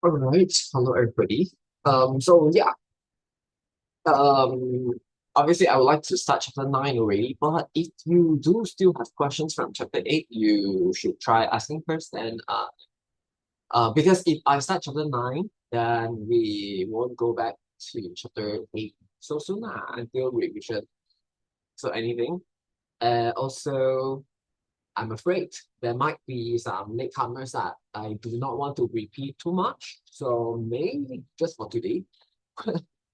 All right. Hello, everybody. So yeah, um, obviously I would like to start chapter 9 already, but if you do still have questions from chapter 8, you should try asking first. And because if I start chapter 9, then we won't go back to chapter 8 so soon until revision. So anything. Also, I'm afraid there might be some latecomers that I do not want to repeat too much. So maybe just for today,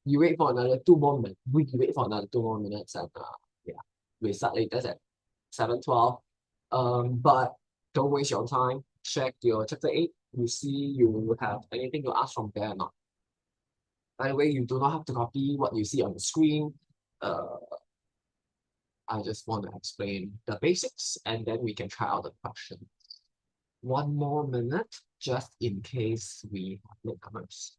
you wait for another 2 more minutes. We wait for another 2 more minutes, and yeah, we start latest at 7:12. But don't waste your time. Check your chapter 8. You see you have anything to ask from there or not. By the way, you do not have to copy what you see on the screen. Uh, I just want to explain the basics, and then we can try out the question. 1 more minute, just in case we have latecomers.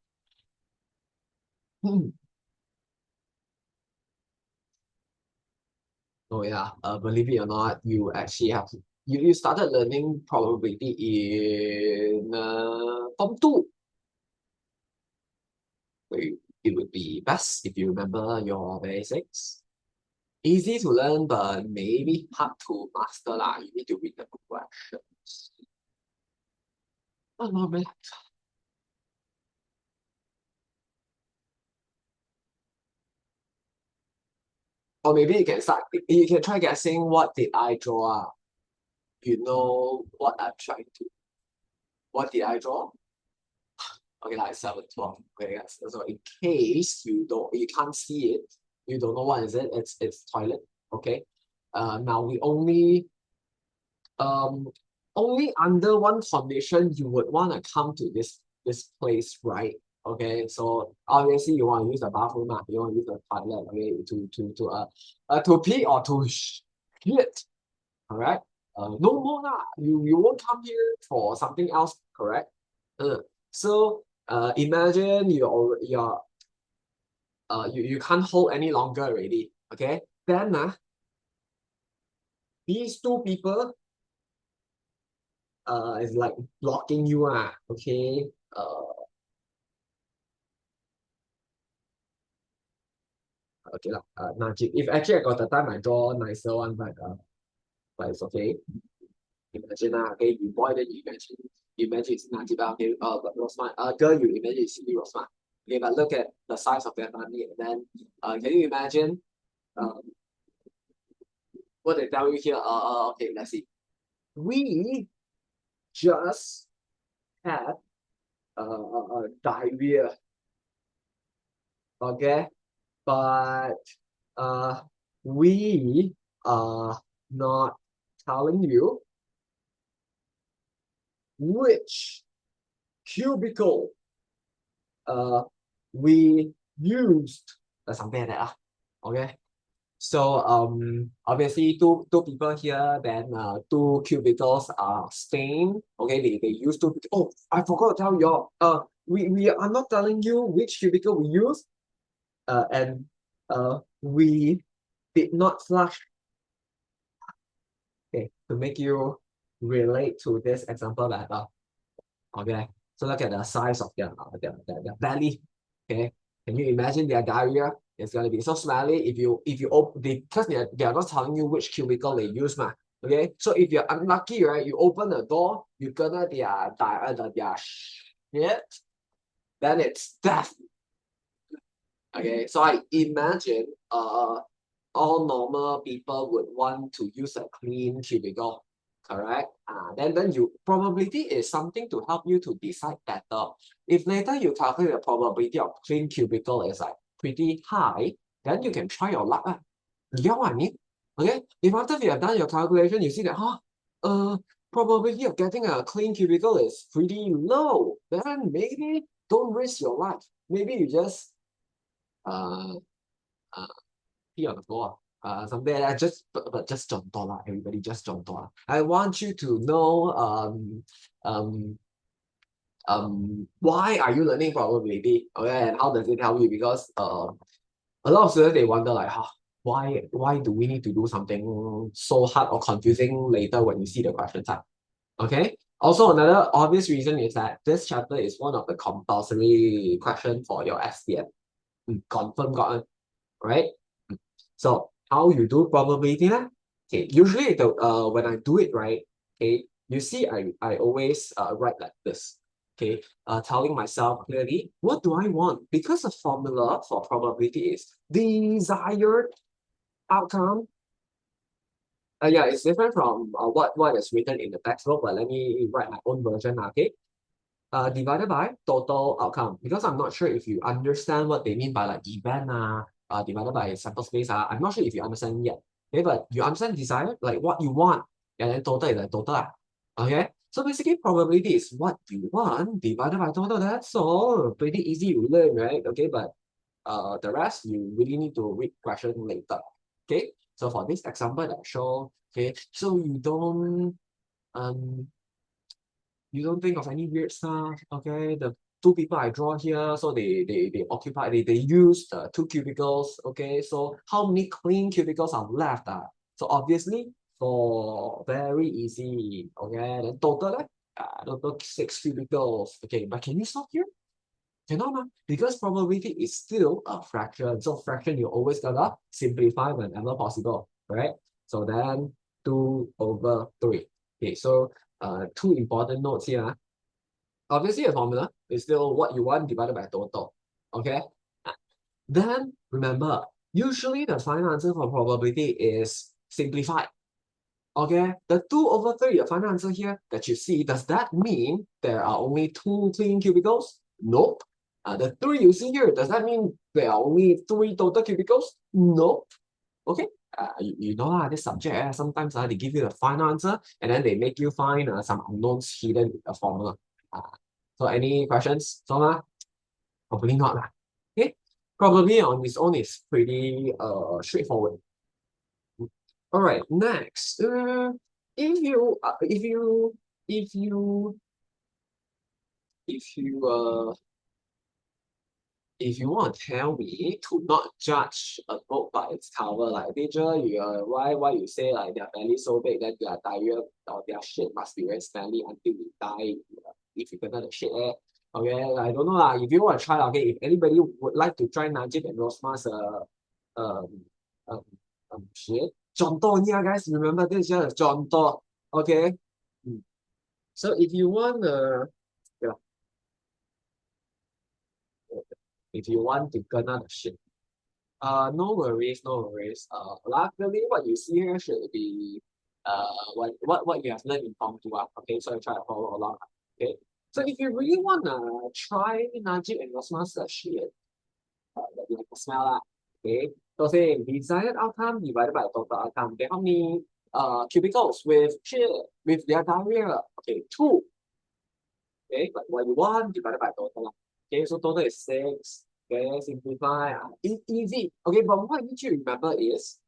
Oh yeah, believe it or not, you actually have to, you started learning probability in Form 2. So it would be best if you remember your basics. Easy to learn, but maybe hard to master lah. You need to read the questions. 1 more minute. Or maybe you can start, you can try guessing what did I draw. You know what I'm trying to, what did I draw? Okay, like 7:12. Okay, yes. So in case you can't see it, you don't know what is it, it's toilet. Okay. Now we um only under one condition you would want to come to this place, right? Okay, so obviously you want to use the bathroom, you want to use the toilet, okay, to pee or to shit. Correct. No more lah. You won't come here for something else, correct? So imagine you can't hold any longer already. Okay. Then these two people is like blocking you okay. Okay lah. Najib. If actually I got the time I draw nicer one, but it's okay. Imagine okay, you boy then you imagine it's Najib okay, but Rosman, girl you imagine it's Cindy Rosman. Okay, but look at the size of their family, and then can you imagine um what they tell you here? Okay, let's see. We just had diarrhea, okay, but uh we are not telling you which cubicle we used something like that. Okay. So obviously two people here, then two cubicles are stained. Okay, they use two. Oh, I forgot to tell you all. We are not telling you which cubicle we use. And we did not flush. Okay, to make you relate to this example better. Okay, so look at the size of their belly. Okay, can you imagine their diarrhea? It's gonna be so smelly if you open because they are not telling you which cubicle they use Okay, so if you're unlucky, right, you open the door, you gonna their shit, then it's death. Okay, so I imagine all normal people would want to use a clean cubicle, correct? Then you probability is something to help you to decide better. If later you calculate the probability of clean cubicle is like pretty high, then you can try your luck. You get what I mean? Okay. If after you have done your calculation, you see that probability of getting a clean cubicle is pretty low, then maybe don't risk your life. Maybe you just uh uh pee on the floor. Something like that. Just contour everybody just contour. I want you to know um why are you learning probability? Okay, and how does it help you? Because a lot of students they wonder like why do we need to do something so hard or confusing later when you see the question type? Okay. Also, another obvious reason is that this chapter is one of the compulsory question for your STM. Confirm gotten, right? So how you do probability lah? Okay, usually when I do it right, okay, you see I always write like this. Okay, telling myself clearly what do I want, because the formula for probability is desired outcome. Yeah, it's different from what is written in the textbook, but let me write my own version. Okay, divided by total outcome, because I'm not sure if you understand what they mean by like event divided by sample space. I'm not sure if you understand yet. Okay, but you understand desire, like what you want, and then total is the total. Okay, so basically probability is what you want divided by total. That's all. Pretty easy to learn, right? Okay, but the rest you really need to read question later. Okay, so for this example that I show, okay, so um you don't think of any weird stuff. Okay, the two people I draw here, so they occupy, they use the two cubicles. Okay, so how many clean cubicles are left? So obviously for very easy. Okay, then total total 6 cubicles. Okay, but can you stop here? Cannot, because probability is still a fraction. So fraction you always gotta simplify whenever possible, right? So then 2/3. Okay, so two important notes here. Obviously, a formula is still what you want divided by total. Okay. Then remember, usually the final answer for probability is simplified. Okay, the 2/3, the final answer here that you see, does that mean there are only two clean cubicles? Nope. The 3 you see here, does that mean there are only 3 total cubicles? Nope. Okay, you know this subject, sometimes they give you the final answer and then they make you find some unknowns hidden in the formula. So any questions, Soma? Probably not lah. Okay, probably on its own is pretty straightforward. All right, next. If you if you if you if you if you want to tell me to not judge a book by its cover, like teacher, why you say like their belly so big that their diarrhea or their shit must be very smelly until you die if you kena the shit okay, I don't know lah. If you want to try, okay, if anybody would like to try Najib and Rosma's um um, shit. Contoh yeah, guys, remember this is just contoh, okay? So if you want yeah, if you want to kena the shit, no worries, no worries. Luckily, what you see here should be what you have learned in Form 2. Okay, so I try to follow along. Okay, so if you really wanna try Najib and Rosma's shit, that you have to smell okay. So say desired outcome divided by total outcome. Okay, how many cubicles with shit with their diarrhea? Okay, 2. Okay, but what you want divided by total. Okay, so total is 6. Okay, simplify. Easy. Okay, but what you need to remember is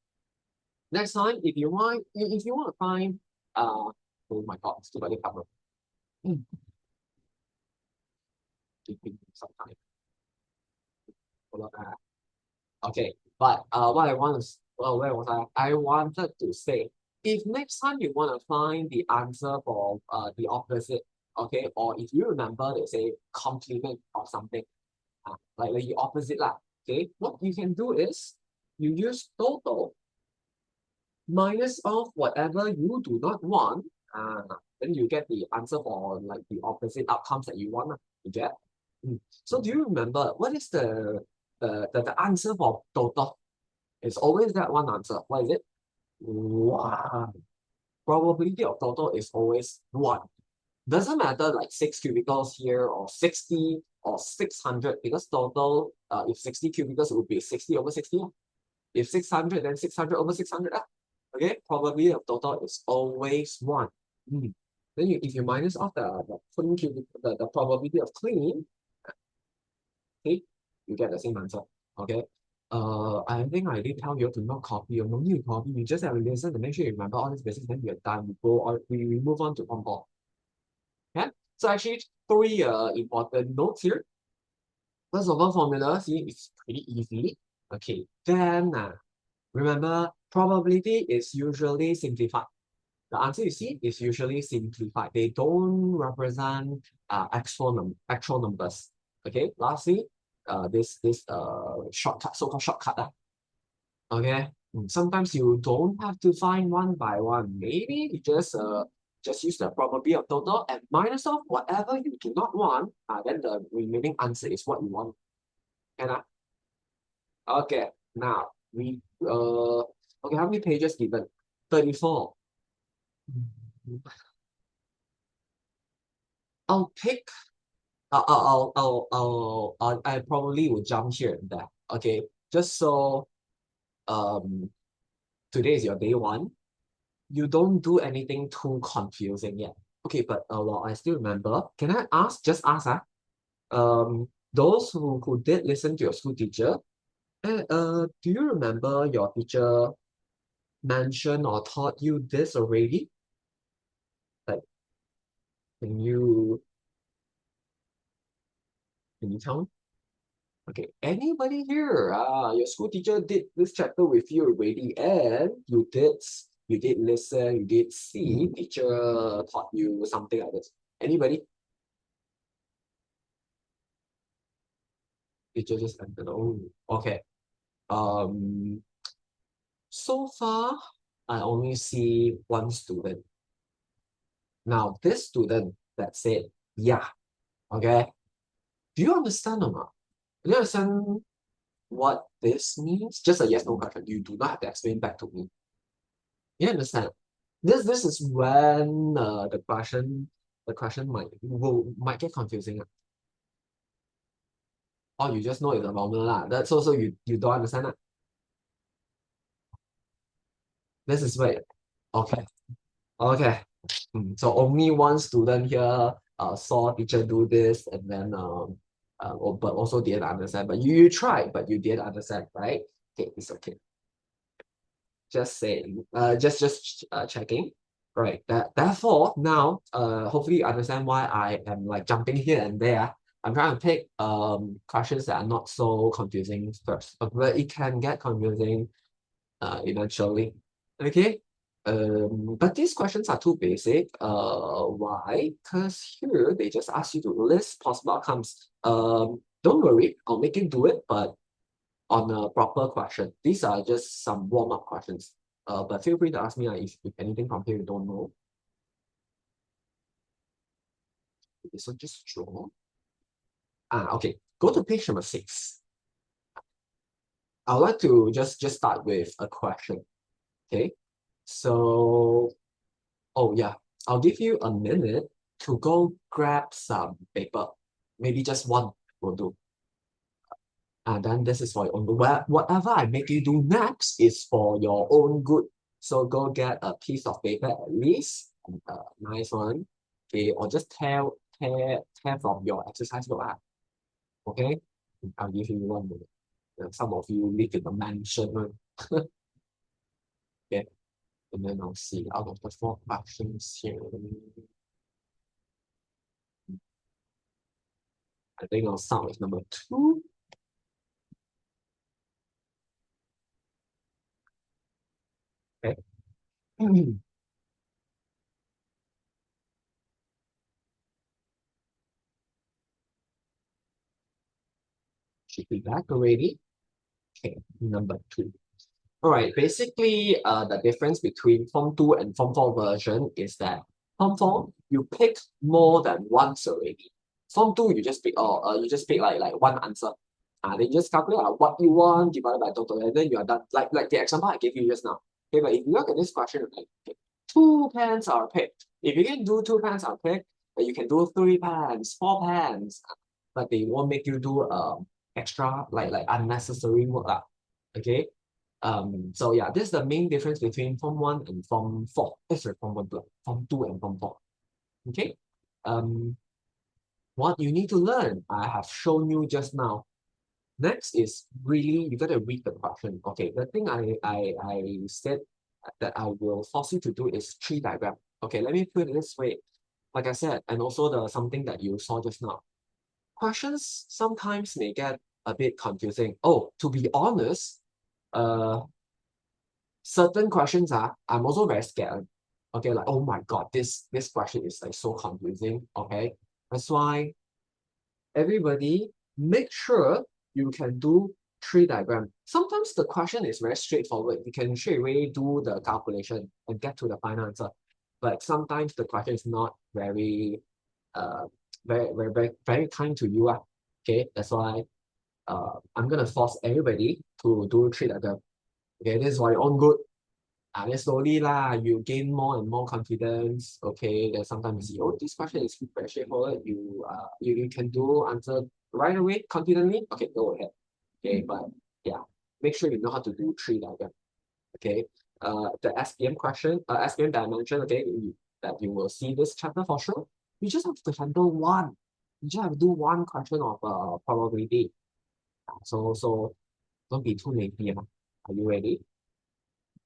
next time if you want to find oh my god, it's too bad cover. Keeping some time. Hold on. Okay, but what I want to well, where was I? I wanted to say if next time you want to find the answer for the opposite, okay, or if you remember they say complement or something, like the opposite lah. Okay, what you can do is you use total minus of whatever you do not want. Then you get the answer for like the opposite outcomes that you want. You get. So do you remember what is the answer for total? It's always that one answer. What is it? 1. Probability of total is always 1. Doesn't matter like 6 cubicles here or 60 or 600, because total, if 60 cubicles, it would be 60/60. If 600, then 600/600. Okay, probability of total is always 1. Then if you minus off the clean the probability of clean, okay, you get the same answer. Okay. I think I did tell you to not copy. You no need to copy. You just have to listen to make sure you remember all these basics. Then we are done. We move on to Form 4. Okay. So actually 3 important notes here. First of all, formula, see, it's pretty easy. Okay. Then remember, probability is usually simplified. The answer you see is usually simplified. They don't represent actual numbers. Okay. Lastly, this shortcut, so-called shortcut. Okay. Sometimes you don't have to find one by one. Maybe you just use the probability of total and minus off whatever you do not want. Then the remaining answer is what you want. And okay, now we okay, how many pages given? 34. I'll pick I probably will jump here and there. Okay, just so um today is your day one. You don't do anything too confusing yet. Okay, but well, I still remember. Can I ask? Just ask, those who did listen to your school teacher, do you remember your teacher mentioned or taught you this already? Like, can you tell me? Okay, anybody here? Your school teacher did this chapter with you already, and you did listen, you did see teacher taught you something like this. Anybody? Teacher just entered. Oh, okay. Um, so far, I only see one student. Now, this student that said, yeah, okay. Do you understand or not? Do you understand what this means? Just a yes no question. You do not have to explain back to me. You understand? This is when the question might get confusing. Or you just know it's a normal lah. That's also you don't understand that. This is where okay. Okay. So only one student here saw teacher do this and then but also didn't understand. But you tried, but you didn't understand, right? Okay, it's okay. Just saying, just checking. Right. Therefore, now hopefully you understand why I am like jumping here and there. I'm trying to pick questions that are not so confusing first, but it can get confusing eventually. Okay. But these questions are too basic. Why? Because here they just ask you to list possible outcomes. Don't worry, I'll make you do it, but on a proper question. These are just some warm-up questions. But feel free to ask me if anything from here you don't know. Okay, so just draw. Okay. Go to page number 6. I would like to just start with a question. Okay. So, oh yeah, I'll give you a minute to go grab some paper. Maybe just one will do. And then this is for your own good. Whatever I make you do next is for your own good. So go get a piece of paper at least, a nice one. Okay, or just tear from your exercise book. Okay, I'll give you 1 minute. Some of you live in the mansion. Okay, and then I'll see out of the 4 questions here. I think I'll start with number 2. Okay. Should be back already. Okay, number 2. All right, basically, the difference between Form 2 and Form 4 version is that Form 4, you pick more than once already. Form 2, you just pick like one answer. Then you just calculate what you want divided by total, and then you are done. Like the example I gave you just now. Okay, but if you look at this question, like, okay, 2 pens are picked. If you can do 2 pens are picked, then you can do 3 pens, 4 pens, but they won't make you do extra like unnecessary work. Okay. So yeah, this is the main difference between Form 1 and Form 4. Sorry, Form 1, Form 2 and Form 4. Okay. What you need to learn, I have shown you just now. Next is really you gotta read the question. Okay, the thing I said that I will force you to do is tree diagram. Okay, let me put it this way. Like I said, and also the something that you saw just now. Questions sometimes may get a bit confusing. Oh, to be honest, certain questions I'm also very scared. Okay, like, oh my God, this question is like so confusing. Okay, that's why everybody make sure you can do tree diagram. Sometimes the question is very straightforward. You can straight away do the calculation and get to the final answer. But sometimes the question is not very uh very kind to you. Okay, that's why I'm gonna force everybody to do tree diagram. Okay, this is for your own good. Then slowly lah, you gain more and more confidence. Okay, then sometimes you see, oh, this question is very straightforward. You can do answer right away confidently. Okay, go ahead. Okay, but yeah, make sure you know how to do tree diagram. Okay, the SPM question, SPM dimension. Okay, that you will see this chapter for sure. You just have to handle one. You just have to do one question of probability. So don't be too lazy. Are you ready?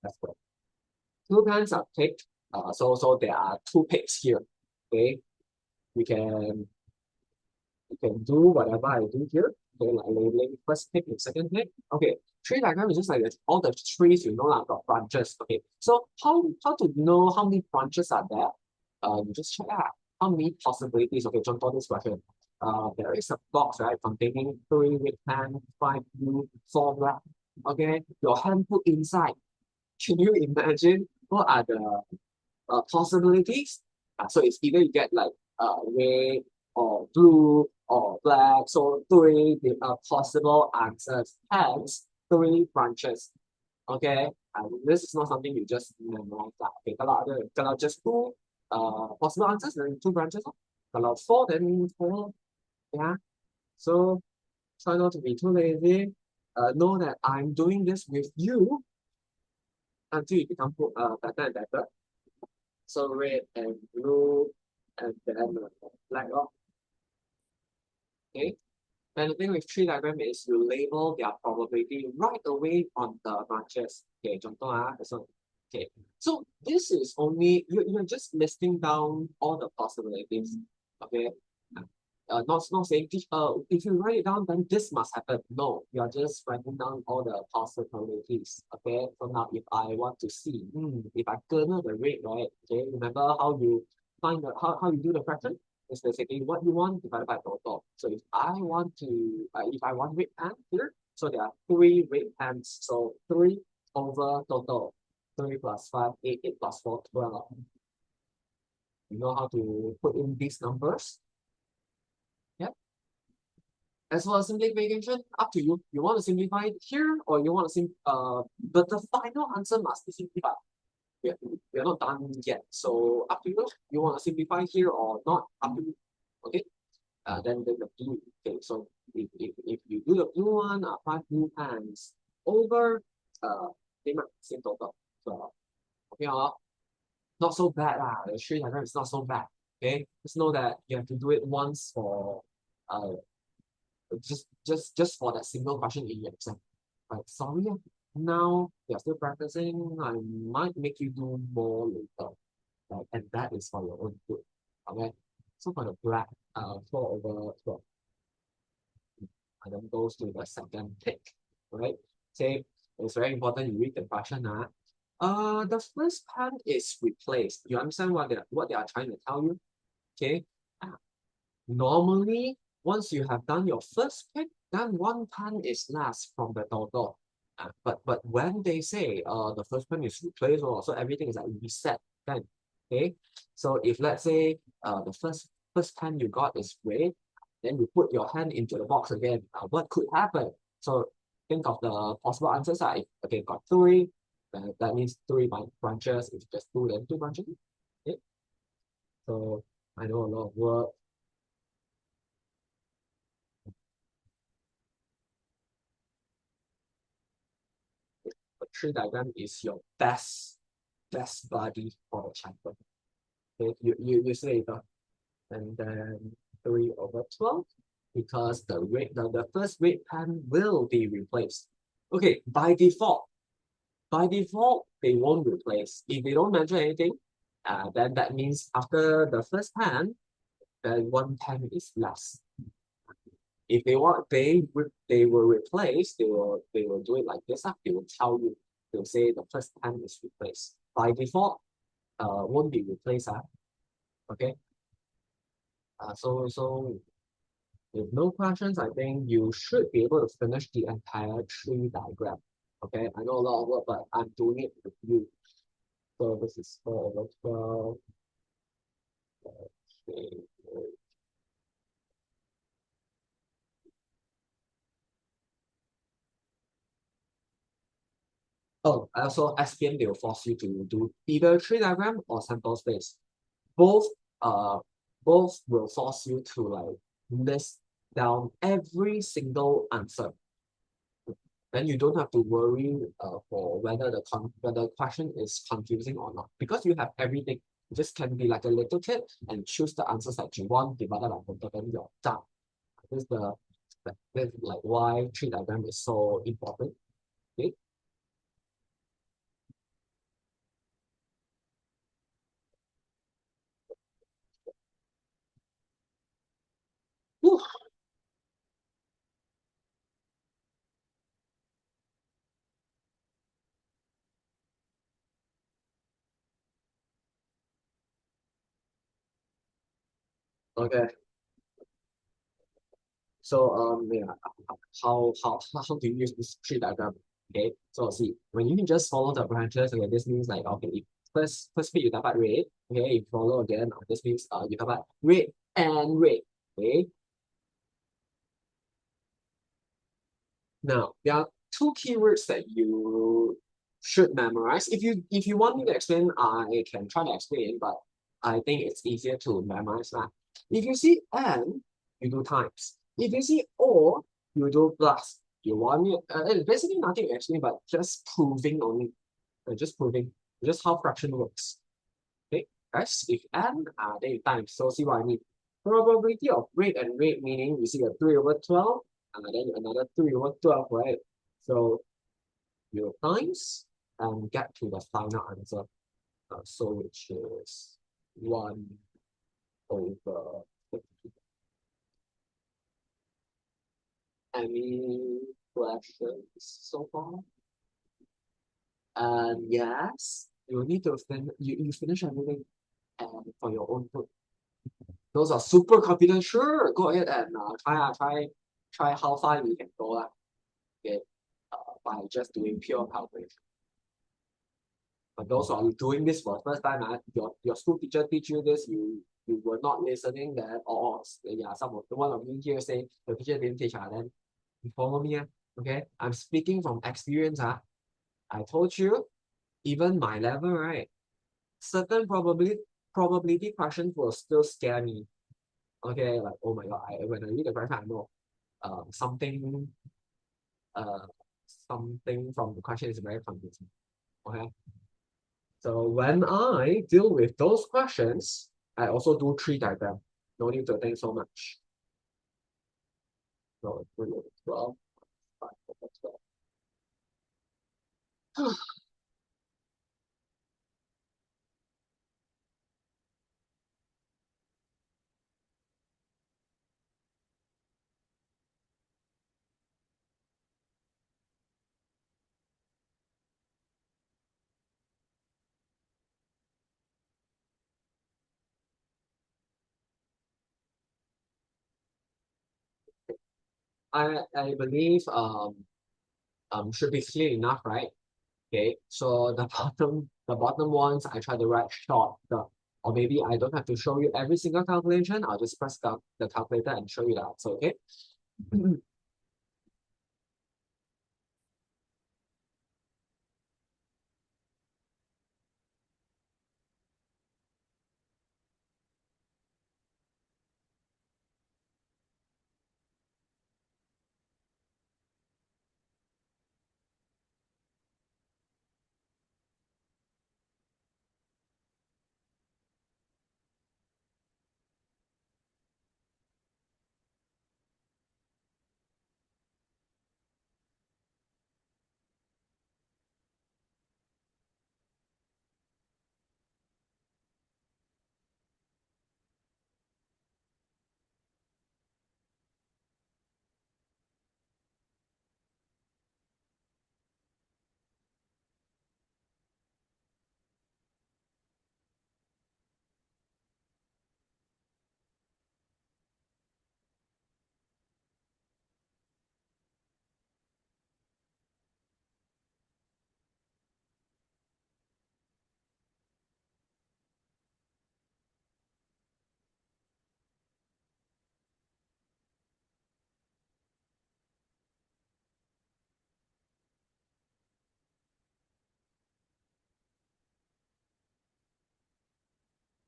Let's go. Two plants are picked. So there are two picks here. Okay, we can do whatever I do here. Okay, like labeling first pick and second pick. Okay, tree diagram is just like this. All the trees like got branches. Okay, so how to know how many branches are there? You just check out how many possibilities. Okay, jump on this question. There is a box right containing 3 red hand, 5 blue, 4 black. Okay, your hand put inside. Can you imagine what are the possibilities? So it's either you get like red or blue or black. So 3 possible answers, hence 3 branches. Okay, this is not something you just memorize lah. Okay, kalau just 2 possible answers, then 2 branches. Kalau 4, then 4. Yeah. So try not to be too lazy. Know that I'm doing this with you until you become better and better. So red and blue and then black rock. Okay. And the thing with tree diagram is you label their probability right away on the branches. Okay, okay. So this is only you're just listing down all the possibilities. Okay. Not saying if you write it down, then this must happen. No, you are just writing down all the possibilities. Okay. So now if I want to see, if I kernel the rate, right? Okay, remember how you find how you do the fraction? It's basically what you want divided by total. So if I want red pen here, so there are 3 red pens. So 3 over total. 3 plus 5, 8, 8 plus 4, 12. You know how to put in these numbers? Yeah. As for simplification, up to you. You want to simplify it here or you want to but the final answer must be simplified. We're not done yet. So up to you. You want to simplify here or not? Up to you. Okay. Then the blue. Okay, so if you do the blue one, 5 blue pants over they might same total. So okay, not so bad lah. The tree diagram is not so bad. Okay, just know that you have to do it once for just for that single question in your exam. But sorry, now you're still practicing. I might make you do more later. And that is for your own good. Okay. So for the black, 4 over 12. And then goes to the second pick. Right? Say it's very important you read the question. The first pen is replaced. You understand what they are trying to tell you? Okay. Normally, once you have done your first pick, then 1 pen is less from the total. But when they say the first pen is replaced, so everything is like reset, then okay. So if let's say the first pen you got is red, then you put your hand into the box again. What could happen? So think of the possible answers. Okay, got 3. That means 3 branches. If just 2, then 2 branches. Okay. So I know a lot of work. The tree diagram is your best buddy for the chapter. Okay, you say later. And then 3 over 12 because the first red pen will be replaced. Okay, by default they won't replace. If they don't mention anything, then that means after the first pen, then 1 pen is less. If they will replace, they will do it like this. They will tell you, they'll say the first pen is replaced. By default, won't be replaced. Okay. So with no questions, I think you should be able to finish the entire tree diagram. Okay, I know a lot of work, but I'm doing it with you. So this is 4/12. Okay. Oh, I also SPM, they will force you to do either tree diagram or sample space. Both uh both will force you to like list down every single answer. Then you don't have to worry for whether the question is confusing or not because you have everything. You just can be like a little kid and choose the answers that you want divided by total, then you're done. This is this is like why tree diagram is so important. Okay. Whew. Okay. So yeah, how do you use this tree diagram? Okay, so see when you just follow the branches, okay, this means like okay, if first bit you dapat red, okay, if you follow again, this means you dapat red and red. Okay, now there are two keywords that you should memorize. If you want me to explain, I can try to explain, but I think it's easier to memorize that. If you see and, you do times. If you see or, you do plus. You want me? It's basically nothing to explain, but just proving only. Just proving just how fraction works. Okay, guys. If and then you times. So see what I mean. Probability of red and red meaning you see a 3/12 and then another 3/12, right? So you times and get to the final answer. So which is 1/50. Any questions so far? And yes, you need to you finish everything and for your own good. Those are super confident. Sure, go ahead and try how far you can go. Okay, by just doing pure calculation. But those who are doing this for the first time, your school teacher teach you this, you were not listening that, or yeah, some of the one of you here say the teacher didn't teach, then you follow me. Okay, I'm speaking from experience. I told you, even my level, right? Certain probability questions will still scare me. Okay, like oh my god, when I read the question, I know something uh something from the question is very confusing. Okay. So when I deal with those questions, I also do tree diagram. No need to think so much. So 3/12, 5/12. I believe should be clear enough, right? Okay, so the bottom ones I try to write short, or maybe I don't have to show you every single calculation. I'll just press the calculator and show you that. So okay.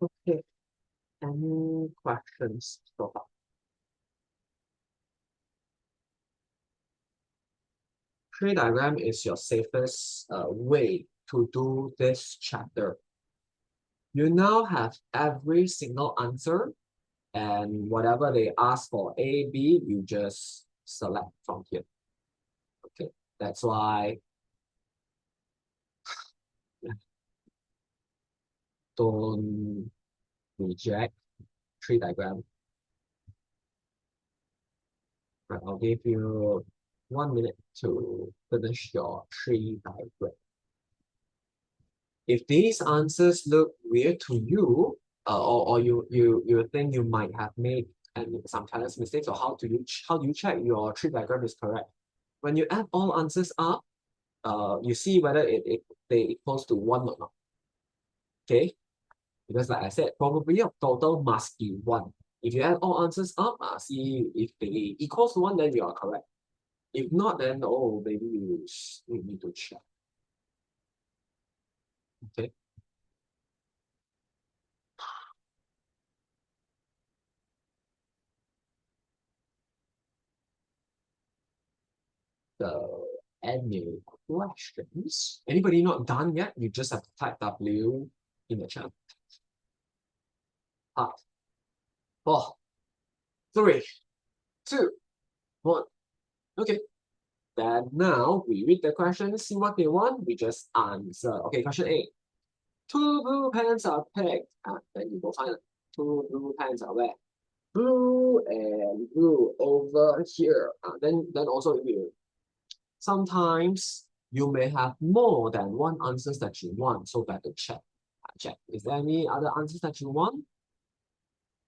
Okay, any questions so far? Tree diagram is your safest way to do this chapter. You now have every single answer, and whatever they ask for A, B, you just select from here. Okay, that's why don't reject tree diagram. Right, I'll give you 1 minute to finish your tree diagram. If these answers look weird to you, or you think you might have made some careless mistakes, or how do you check your tree diagram is correct? When you add all answers up, you see whether they equals to 1 or not. Okay, because like I said, probability of total must be 1. If you add all answers up, see if they equals to 1, then you are correct. If not, then oh, maybe you need to check. Okay. So any questions? Anybody not done yet? You just have to type W in the chat. 5, 4, 3, 2, 1. Okay. Then now we read the question, see what they want, we just answer. Okay, question A. 2 blue pens are picked. Then you go find it. 2 blue pens are where? Blue and blue over here. Then also you sometimes you may have more than one answers that you want, so better check. Check. Is there any other answers that you want?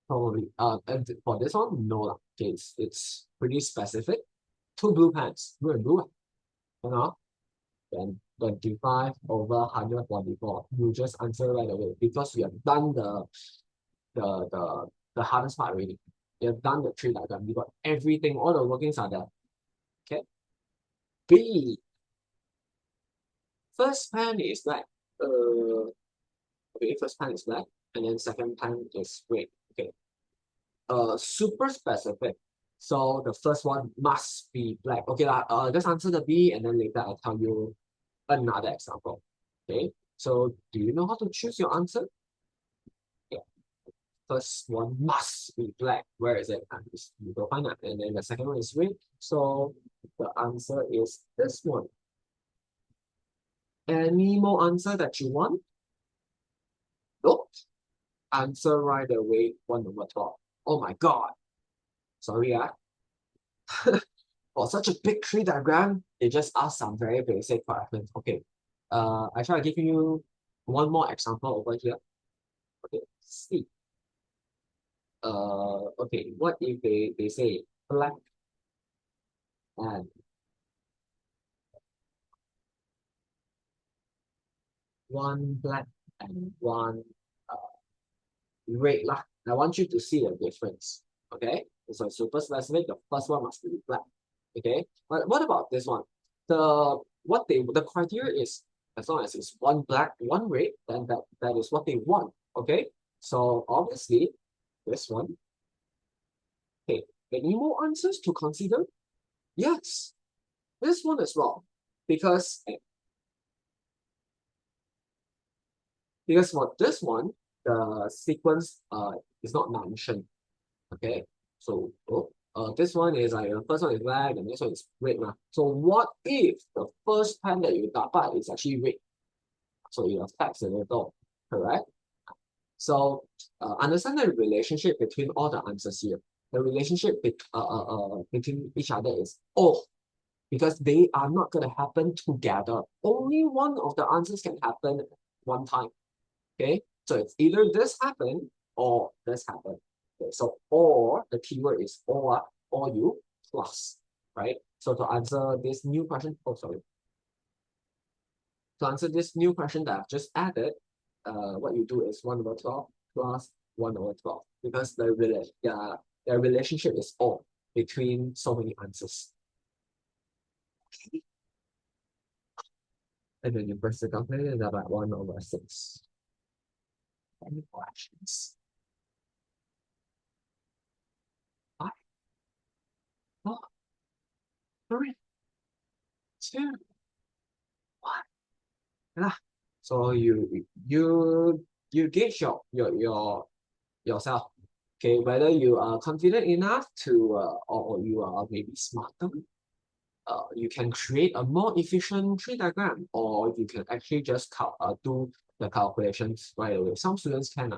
Probably. And for this one, no lah. Okay, it's pretty specific. 2 blue pens, blue and blue. You know, then 25 over 144. You just answer right away because you have done the the the hardest part already. You have done the tree diagram. You got everything. All the workings are there. Okay. B. First pen is black. Okay, first pen is black, and then second pen is red. Okay. Super specific. So the first one must be black. Okay, just answer the B, and then later I'll tell you another example. Okay. So do you know how to choose your answer? Yeah. First one must be black. Where is it? And you go find it. And then the second one is red. So the answer is this one. Any more answer that you want? Nope. Answer right away, 1 over 12. Oh my god. Sorry, for such a big tree diagram, they just ask some very basic questions. Okay. I try to give you one more example over here. Okay, see. Okay, what if they say black and one black and one red lah. I want you to see the difference. Okay, so super specific. The first one must be black. Okay, but what about this one? The criteria is as long as it's one black, one red, then that is what they want. Okay, so obviously this one. Okay, any more answers to consider? Yes, this one as well, because for this one the sequence is not mentioned. Okay, so this one is like the first one is black, and this one is red now. So what if the first pen that you dapat is actually red? So it affects a little, correct? So understand the relationship between all the answers here. The relationship between each other is because they are not going to happen together. Only one of the answers can happen one time. Okay, so it's either this happen or this happen. Okay, so or the keyword is or you plus, right? So to answer this new question, to answer this new question that I've just added, what you do is 1 over 12 plus 1 over 12 because the relationship is or between so many answers. Okay. And then you press the calculator and about 1 over 6. Any questions? 5, 4, 3, 2, 1. Yeah. So you gauge yourself. Okay, whether you are confident enough to or you are maybe smarter. You can create a more efficient tree diagram, or you can actually just do the calculations right away. Some students can,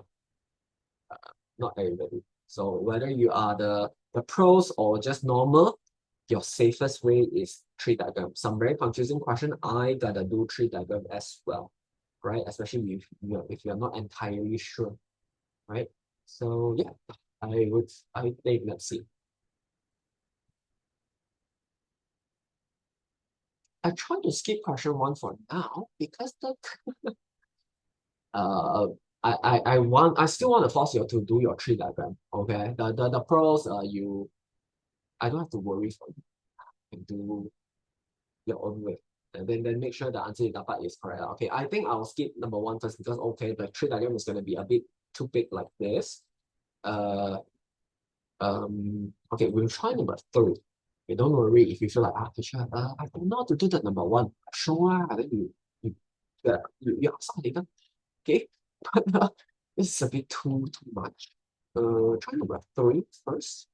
not everybody. So whether you are the pros or just normal, your safest way is tree diagram. Some very confusing question, I gotta do tree diagram as well, right? Especially if you're not entirely sure, right? So yeah, I think let's see. I try to skip question 1 for now because the uh I still want to force you to do your tree diagram. Okay. The pros I don't have to worry for you. You can do your own way. And then make sure the answer you dapat is correct. Okay, I think I'll skip number 1 first because okay, the tree diagram is gonna be a bit too big like this. Okay, we'll try number 3. Okay, don't worry if you feel like teacher, I don't know how to do that number 1. Sure, then you ask later. Okay, but this is a bit too much. Try number 3 first.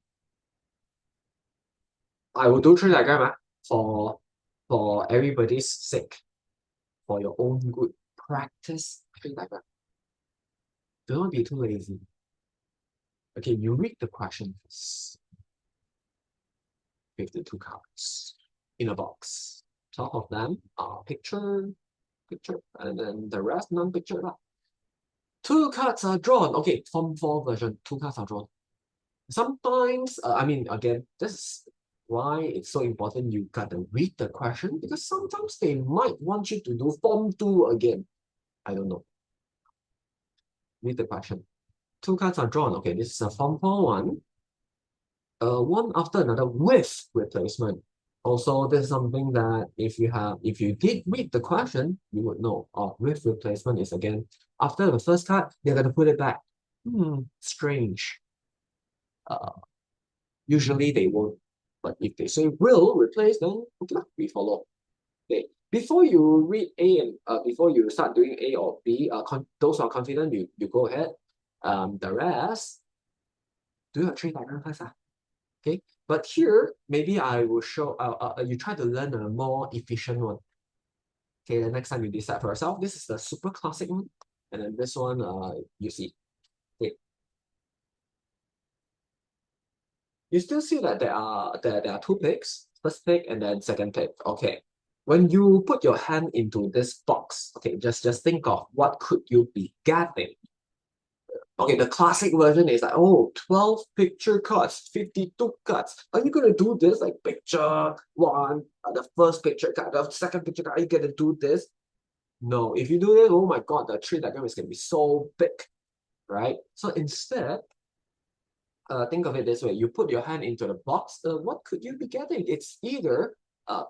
I will do tree diagram for everybody's sake, for your own good. Practice tree diagram. Do not be too lazy. Okay, you read the question first. 52 cards in a box. 12 of them are picture, and then the rest non-picture. 2 cards are drawn. Okay, Form 4 version, 2 cards are drawn. Sometimes, I mean, again, this is why it's so important you gotta read the question, because sometimes they might want you to do Form 2 again. I don't know. Read the question. 2 cards are drawn. Okay, this is a Form 4 one. One after another with replacement. Also, this is something that if you did read the question, you would know. With replacement is again after the first card, you're gonna put it back. Strange. Usually they won't, but if they say will replace, then okay, we follow. Okay. Before you read A and before you start doing A or B, those who are confident, you go ahead. The rest, do your tree diagram first. Okay, but here maybe I will show. You try to learn a more efficient one. Okay, the next time you decide for yourself. This is the super classic one, and then this one, you see. Okay, you still see that there are 2 picks, first pick and then second pick. Okay, when you put your hand into this box, okay, just think of what could you be getting. Okay, the classic version is like, oh, 12 picture cards, 52 cards. Are you gonna do this like picture 1, the first picture card, the second picture card? Are you gonna do this? No, if you do this, oh my god, the tree diagram is gonna be so big, right? So instead, think of it this way: you put your hand into the box. What could you be getting? It's either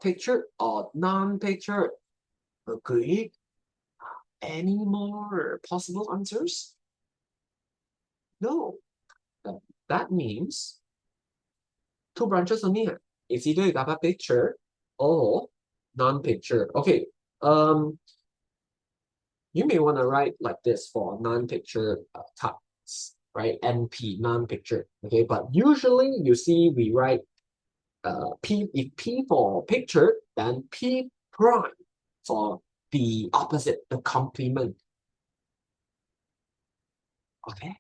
pictured or non-pictured. Agree? Any more possible answers? No. That means 2 branches only. It's either you got a picture or non-picture. Okay. You may want to write like this for non-picture cards, right? NP, non-picture. Okay, but usually you see we write P, if P for picture, then P prime for the opposite, the complement. Okay,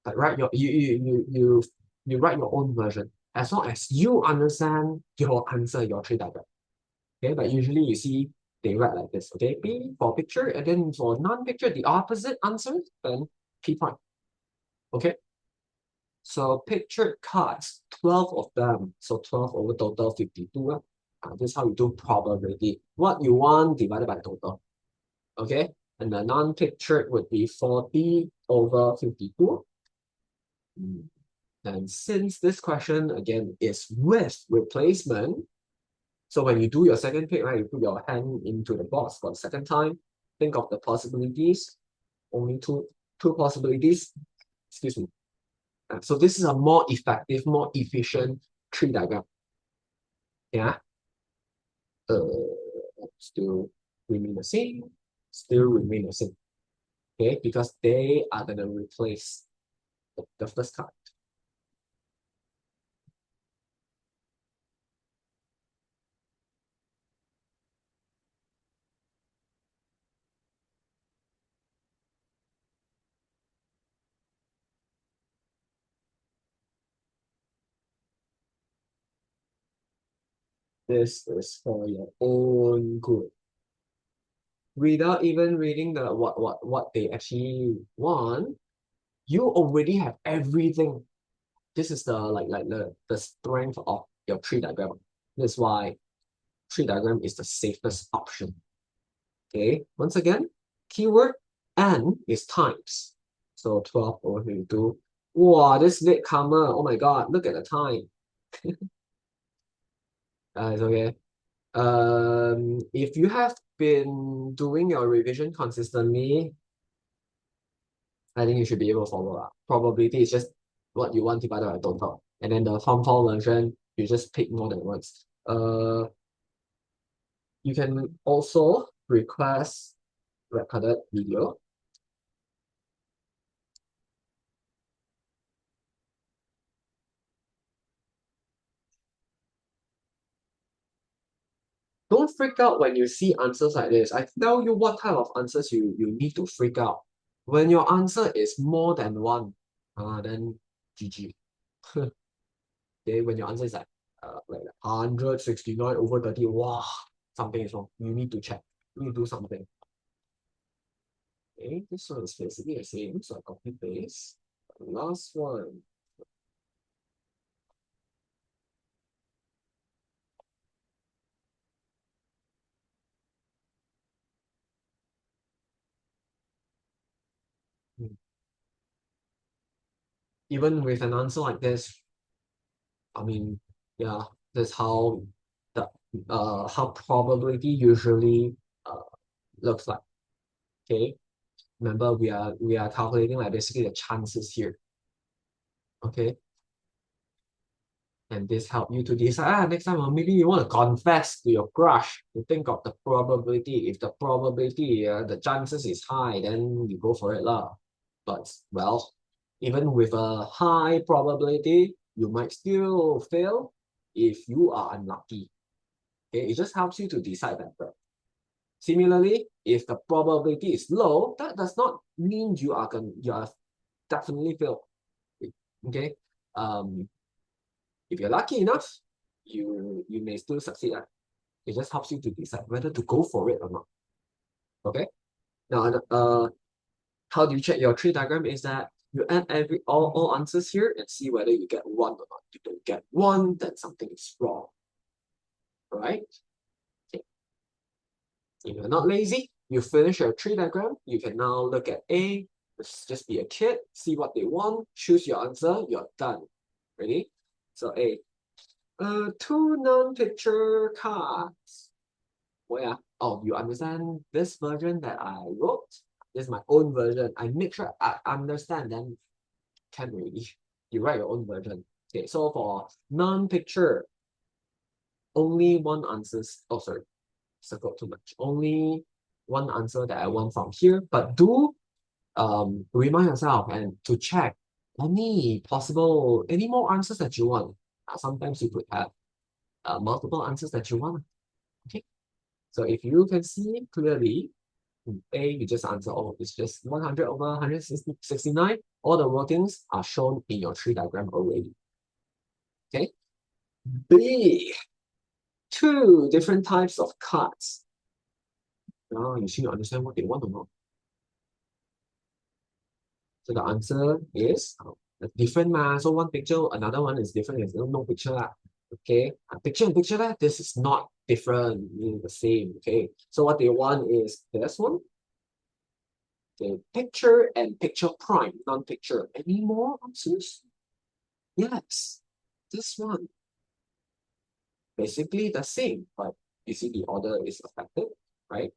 but write you write your own version as long as you understand your answer, your tree diagram. Okay, but usually you see they write like this. Okay, P for picture, and then for non-picture, the opposite answer, then P prime. Okay, so pictured cards, 12 of them. So 12 over total 52. This is how you do probability. What you want divided by total. Okay, and the non-pictured would be 40 over 52. And since this question again is with replacement, so when you do your second pick, right, you put your hand into the box for the second time, think of the possibilities. only two possibilities. Excuse me. So this is a more effective, more efficient tree diagram. Yeah. Still remain the same. Still remain the same. Okay, because they are gonna replace the first card. This is for your own good. Without even reading the what they actually want, you already have everything. This is the the strength of your tree diagram. That's why tree diagram is the safest option. Okay, once again, keyword and is times. So 12 over 32. Wow, this latecomer. Oh my god, look at the time. It's okay. If you have been doing your revision consistently, I think you should be able to follow up. Probability is just what you want divided by total. And then the form fall version, you just pick more than once. You can also request recorded video. Don't freak out when you see answers like this. I tell you what type of answers you need to freak out. When your answer is more than one, then GG. Okay, when your answer is like 169 over 30, wow, something is wrong. You need to check. You need to do something. Okay, this one is basically the same, so I copy paste. Last one. Even with an answer like this, I mean, yeah, that's the how probability usually looks like. Okay, remember we are calculating like basically the chances here. Okay, and this help you to decide. Next time maybe you want to confess to your crush. You think of the probability. If the probability, the chances is high, then you go for it lah. But well, even with a high probability, you might still fail if you are unlucky. Okay, it just helps you to decide better. Similarly, if the probability is low, that does not mean you are definitely failed. Okay, if you're lucky enough, you may still succeed. It just helps you to decide whether to go for it or not. Okay. Now, how do you check your tree diagram? Is that you add all answers here and see whether you get one or not. If you don't get one, then something is wrong. All right. Okay. If you're not lazy, you finish your tree diagram. You can now look at A. Just be a kid, see what they want, choose your answer. You're done. Ready? So A. Two non-picture cards. Where? Oh, you understand this version that I wrote? This is my own version. I make sure I understand, then can really. You write your own version. Okay, so for non-picture, only one answers. Oh, sorry, circled too much. Only one answer that I want from here, but do remind yourself and to check any more answers that you want. Sometimes you could have multiple answers that you want. Okay, so if you can see clearly, A, you just answer, oh, it's just 100 over 169. All the workings are shown in your tree diagram already. Okay. B, two different types of cards. Now you should understand what they want to know. So the answer is different ma. So one picture, another one is different. There's no picture lah. Okay, picture and picture lah. This is not different. It's the same. Okay, so what they want is this one. Okay, picture and picture prime, non-picture. Any more answers? Yes, this one. Basically the same, but you see the order is affected, right?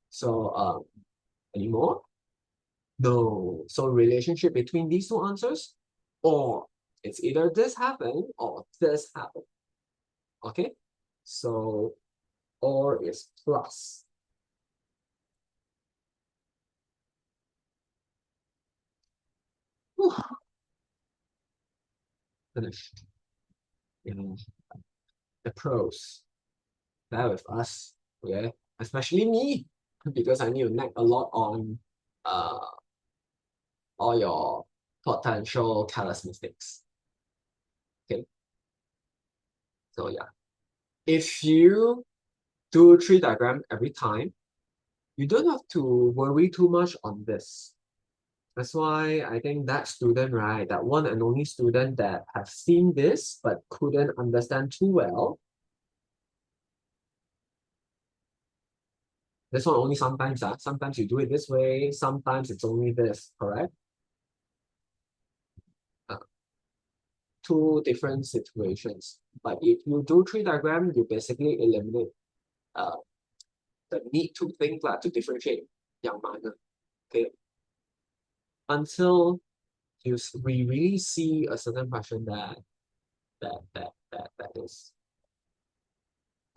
So any more? No. So relationship between these two answers, or it's either this happened or this happened. Okay? So or is plus. Whew. Finished. The pros. Bear with us. Okay? Especially me. Because I need to nag a lot on uh all your potential careless mistakes. Okay. So yeah. If you do tree diagram every time, you don't have to worry too much on this. That's why I think that student, right, that one and only student that have seen this but couldn't understand too well, this one only sometimes, sometimes you do it this way, sometimes it's only this, correct? Uh, Two different situations. But if you do tree diagram, you basically eliminate uh, the need to think to differentiate young mana. Okay. Until we really see a certain question that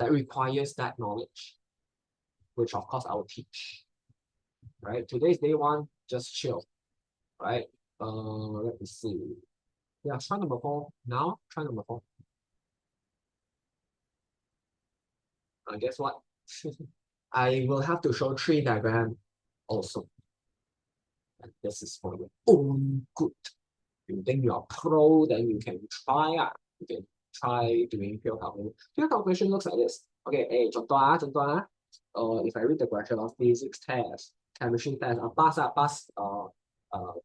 requires that knowledge, which of course I will teach. Right? Today's day one, just chill. Right? Let me see. Yeah, try number four. Now, try number four. Guess what? I will have to show tree diagram also. And this is for your own good. You think you're pro, then you can try. You can try doing pure calculation. Pure calculation looks like this. Okay, hey, if I read the question of physics test, chemistry test, pass,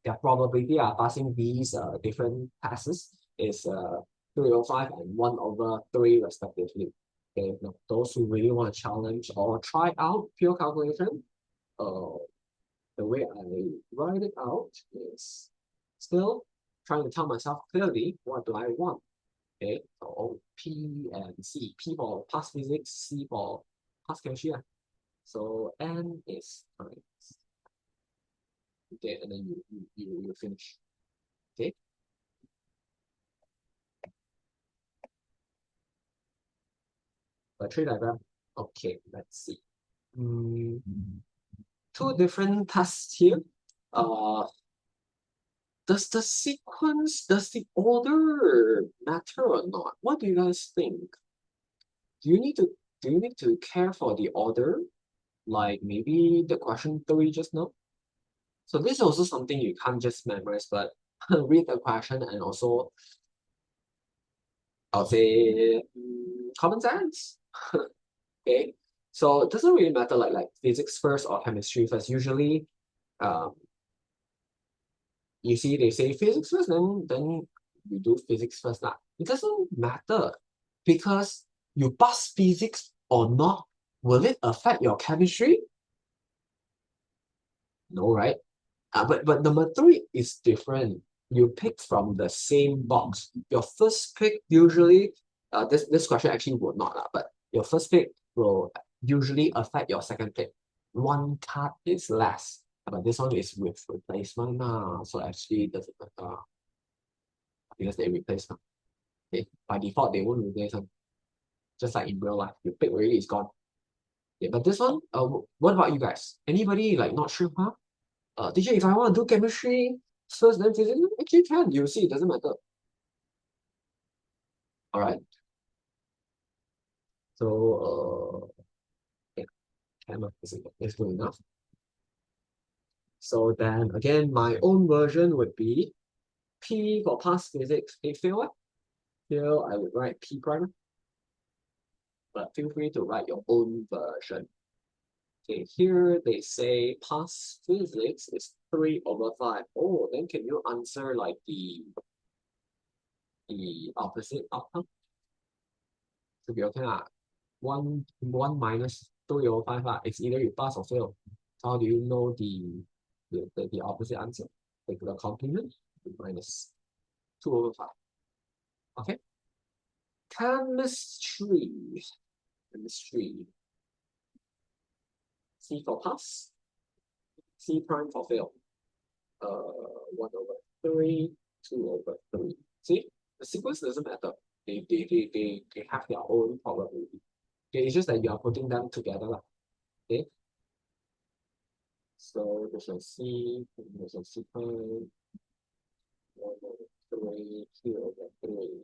their probability of passing these different passes is 305 and 1 over 3 respectively. Okay, now those who really want to challenge or try out pure calculation, uh, the way I write it out is still trying to tell myself clearly what do I want. Okay, so P and C. P for past physics, C for past chemistry. So N is correct. Okay, and then you finish. Okay. The tree diagram. Okay, let's see. Two different tasks here. Does the sequence, does the order matter or not? What do you guys think? Do you need to do you need to care for the order? Like maybe the question three just now? So this is also something you can't just memorize, but read the question and also I'll say common sense. Okay. So it doesn't really matter like physics first or chemistry first. Usually um you see they say physics first, then you do physics first. It doesn't matter because you pass physics or not, will it affect your chemistry? No, right? But number three is different. You pick from the same box. Your first pick usually, this question actually will not, but your first pick will usually affect your second pick. One card is less, but this one is with replacement now, so actually it doesn't matter because they replace them. Okay, by default they won't replace them. Just like in real life, you pick already, it's gone. Yeah, but this one, what about you guys? Anybody like not sure, huh? Teacher, if I want to do chemistry first, then physics, actually can. You see, it doesn't matter. All right. So, yeah, camera is good enough. So then again, my own version would be P for past physics. Hey, fail what? Here I would write P prime, but feel free to write your own version. Okay, here they say past physics is 3 over 5. Oh, then can you answer like the opposite outcome? Should be okay lah. One minus 3 over 5 it's either you pass or fail. How do you know the opposite answer? Take the complement minus 2 over 5. Okay. Chemistry. Chemistry. C for pass. C prime for fail. 1 over 3, 2 over 3. See, the sequence doesn't matter. They have their own probability. Okay, it's just that you are putting them together. Okay, so this is C, this is sequence 1 over 3, 2 over 3.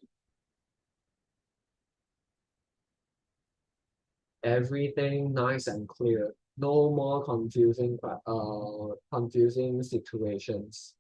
Everything nice and clear. No more confusing situations.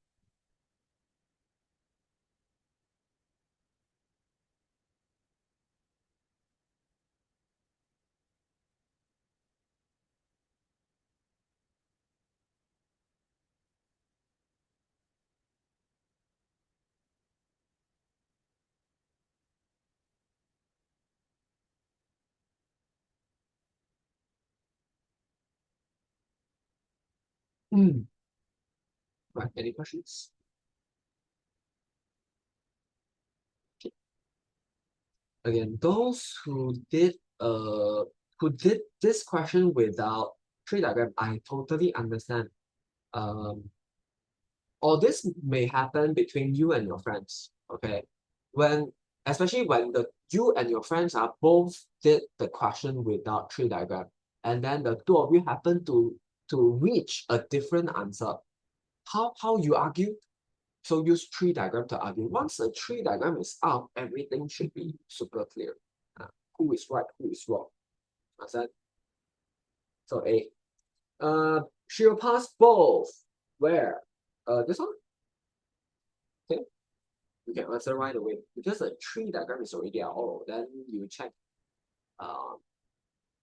Hmm. Right, any questions? Again, those who did this question without tree diagram, I totally understand. Um, or this may happen between you and your friends. Okay, when especially when the you and your friends are both did the question without tree diagram, and then the two of you happen to reach a different answer. How you argue? So use tree diagram to argue. Once the tree diagram is out, everything should be super clear. Who is right, who is wrong. Understand? So A. She'll pass both. Where? This one? Okay. You can answer right away. Because the tree diagram is already out. Oh, then um,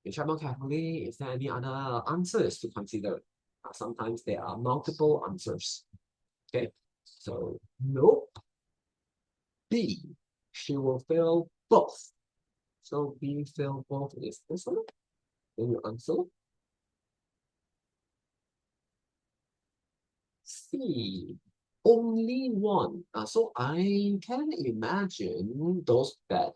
you check more carefully. Is there any other answers to consider? Sometimes there are multiple answers. Okay. So nope. B. She will fail both. So B fail both is this one. Then you answer. C. Only one. So I can imagine those that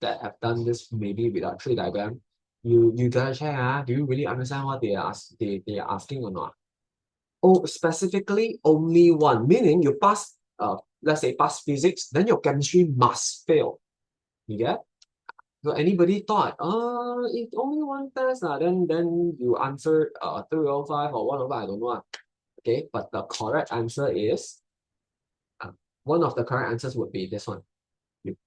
have done this maybe without tree diagram. You gotta check. Do you really understand what they are asking or not? Oh, specifically only one, meaning you pass let's say pass physics, then your chemistry must fail. You get? So anybody thought, it's only one test, then you answered 305 or 105, I don't know. Okay, but the correct answer is one of the correct answers would be this one.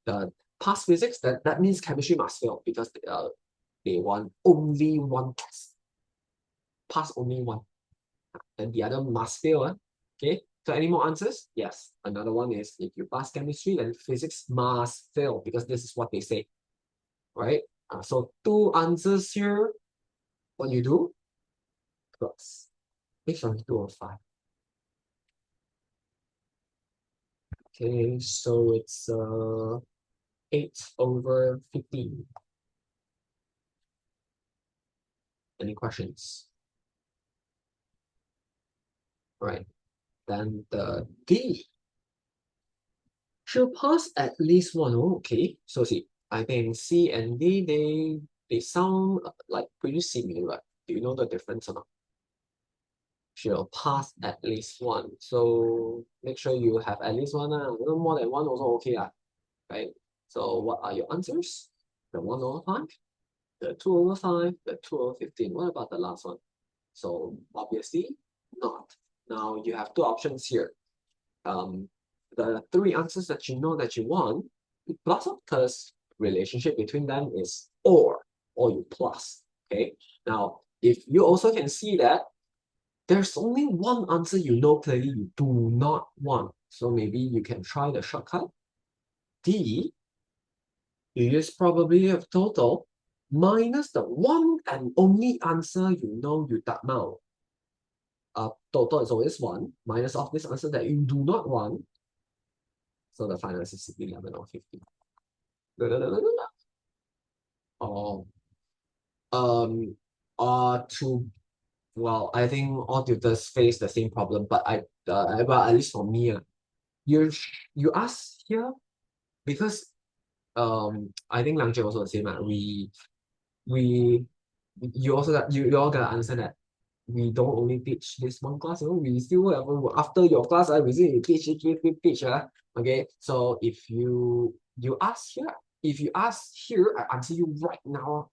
The past physics, that means chemistry must fail because they want only one test. Pass only one. Then the other must fail. Okay, so any more answers? Yes. Another one is if you pass chemistry, then physics must fail because this is what they say. Right? So two answers here. What you do? Plus. Which one? 205. Okay, so it's 8 over 15. Any questions? Right. Then the D should pass at least one. Oh, okay. So see, I think C and D they sound like pretty similar. Do you know the difference or not? She'll pass at least one. So make sure you have at least one. More than one also okay. Right? So what are your answers? The 1 over 5, the 2 over 5, the 2 over 15. What about the last one? So obviously not. Now you have two options here. The three answers that you know that you want, you plus up because relationship between them is or you plus. Okay. Now, if you also can see that there's only one answer you know clearly you do not want. So maybe you can try the shortcut. D, you use probability of total minus the one and only answer you know you tak mau. Total is always one, minus of this answer that you do not want. So the final answer is 11 or 15. Oh, um, to well, I think all tutors face the same problem, but but at least for me, you ask here because I think Lang also the same. We you all gotta understand that we don't only teach this one class, we still have, after your class, we still teach. Okay, so if you ask here, I answer you right now.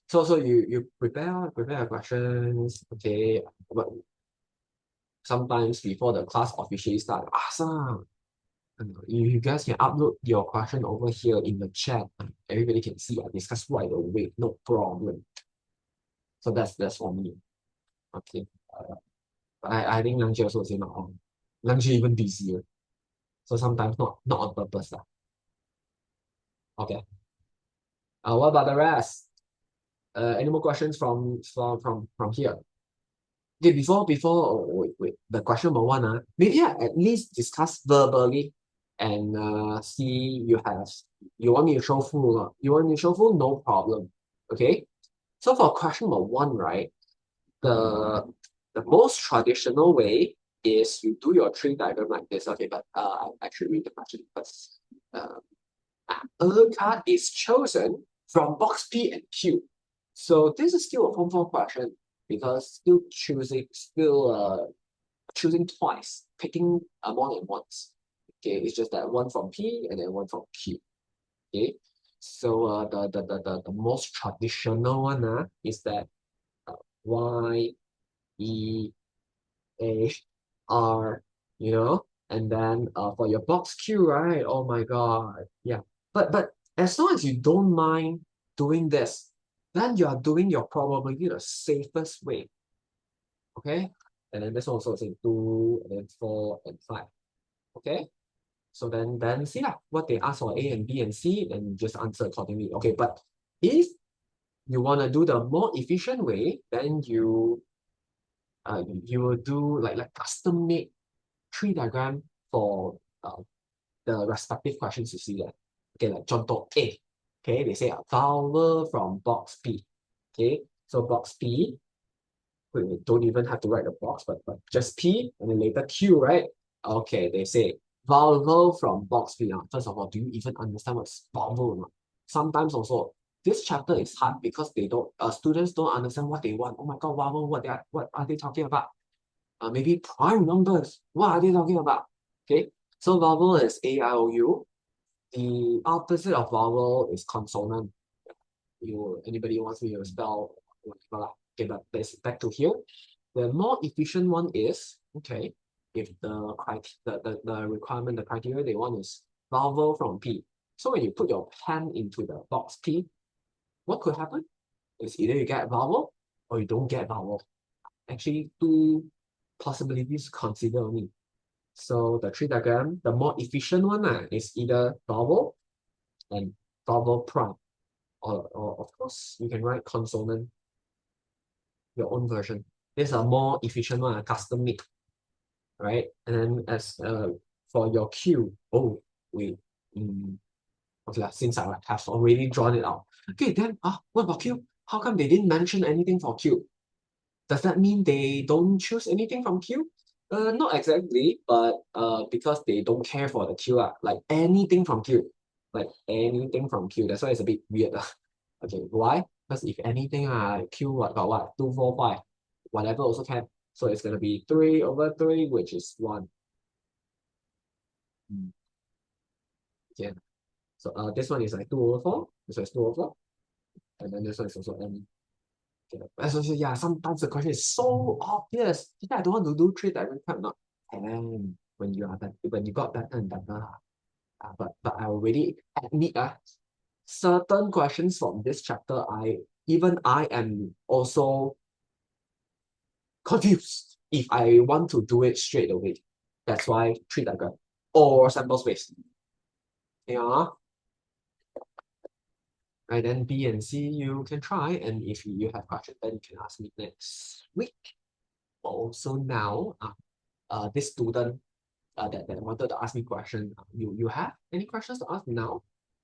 So you prepare your questions, okay, but sometimes before the class officially start, ask you guys can upload your question over here in the chat. Everybody can see. I discuss right away, no problem. So that's for me. Okay. I think Langji also say not on. Langji even busier. So sometimes not on purpose. Okay. What about the rest? Any more questions from here? Okay, before wait, the question number one, maybe I at least discuss verbally and see you want me to show full, you want me to show full, no problem. Okay. So for question number one, right? The most traditional way is you do your tree diagram like this. Okay, but I should read the question first. A card is chosen from box P and Q. So this is still a form 4 question because choosing twice, picking more than once. Okay, it's just that one from P and then one from Q. Okay, so the most traditional one is that Y, E, A, R, and then for your box Q, right? Oh my God, yeah. But as long as you don't mind doing this, then you are doing your probability the safest way. Okay, and then this one also saying 2, and then 4 and 5. Okay, so then see what they ask for A and B and C, then you just answer accordingly. Okay, but if you want to do the more efficient way, then you will do like custom made tree diagram for the respective questions you see there. Okay, like contoh A. Okay, they say a vowel from box P. Okay, so box P, we don't even have to write the box, but just P and then later Q, right? Okay, they say vowel from box P. First of all, do you even understand what's vowel or not? Sometimes also, this chapter is hard because students don't understand what they want. Oh my God, vowel, what are they talking about? Maybe prime numbers. What are they talking about? Okay, so vowel is A-I-O-U. The opposite of vowel is consonant. Anybody wants me to spell whatever. Okay, but back to here. The more efficient one is, okay, if the requirement, the criteria they want is vowel from P. So when you put your pen into the box P, what could happen? Is either you get vowel or you don't get vowel. Actually, two possibilities to consider only. So the tree diagram, the more efficient one is either vowel and vowel prime. Or of course, you can write consonant, your own version. This is a more efficient one, custom made, right? And then as for your Q, oh wait, okay, since I have already drawn it out. Okay, then what about Q? How come they didn't mention anything for Q? Does that mean they don't choose anything from Q? Not exactly, but because they don't care for the Q, like anything from Q. Like anything from Q. That's why it's a bit weird. Okay, why? Because if anything, Q got what? 2, 4, 5. Whatever also can. So it's gonna be 3/3, which is 1. Okay. So this one is like 2/4. This one is 2/4. And then this one is also n. Okay. So yeah, sometimes the question is so obvious. I don't want to do trade direct time not. And when you got better and better. But I already admit certain questions from this chapter, I am also confused if I want to do it straight away. That's why tree diagram or sample space. Yeah. Right, then B and C you can try, and if you have questions, then you can ask me next week. Also now, this student that wanted to ask me question, you have any questions to ask now?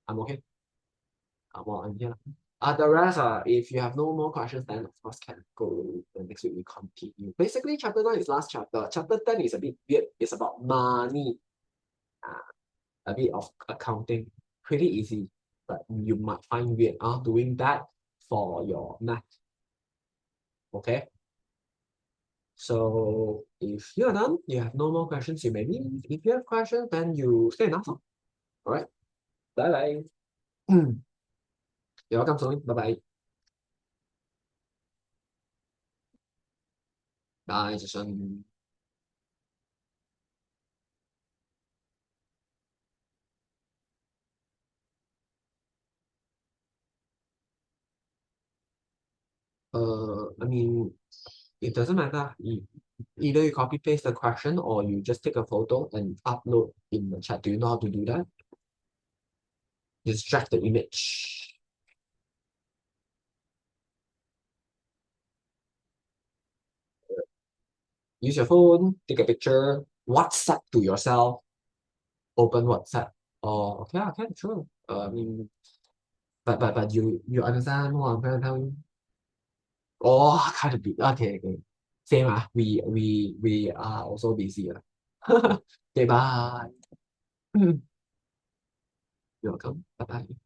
I'm okay. Well, I'm here. The rest, if you have no more questions, then of course can go. The next week we continue. Basically, chapter 9 is last chapter. Chapter 10 is a bit weird. It's about money, a bit of accounting. Pretty easy, but you might find weird doing that for your math. Okay. So if you're done, you have no more questions, you may leave. If you have questions, then you stay and answer. All right. Bye bye. You're welcome, Tony. Bye bye. Bye, Jason. I mean, it doesn't matter. Either you copy paste the question or you just take a photo and upload in the chat. Do you know how to do that? Just drag the image. Use your phone, take a picture, WhatsApp to yourself, open WhatsApp. Oh, okay, okay, sure. I mean, but you understand what I'm trying to tell you? Oh, kind of bit. Okay, okay. Same we are also busy. Okay, bye. You're welcome. Bye bye.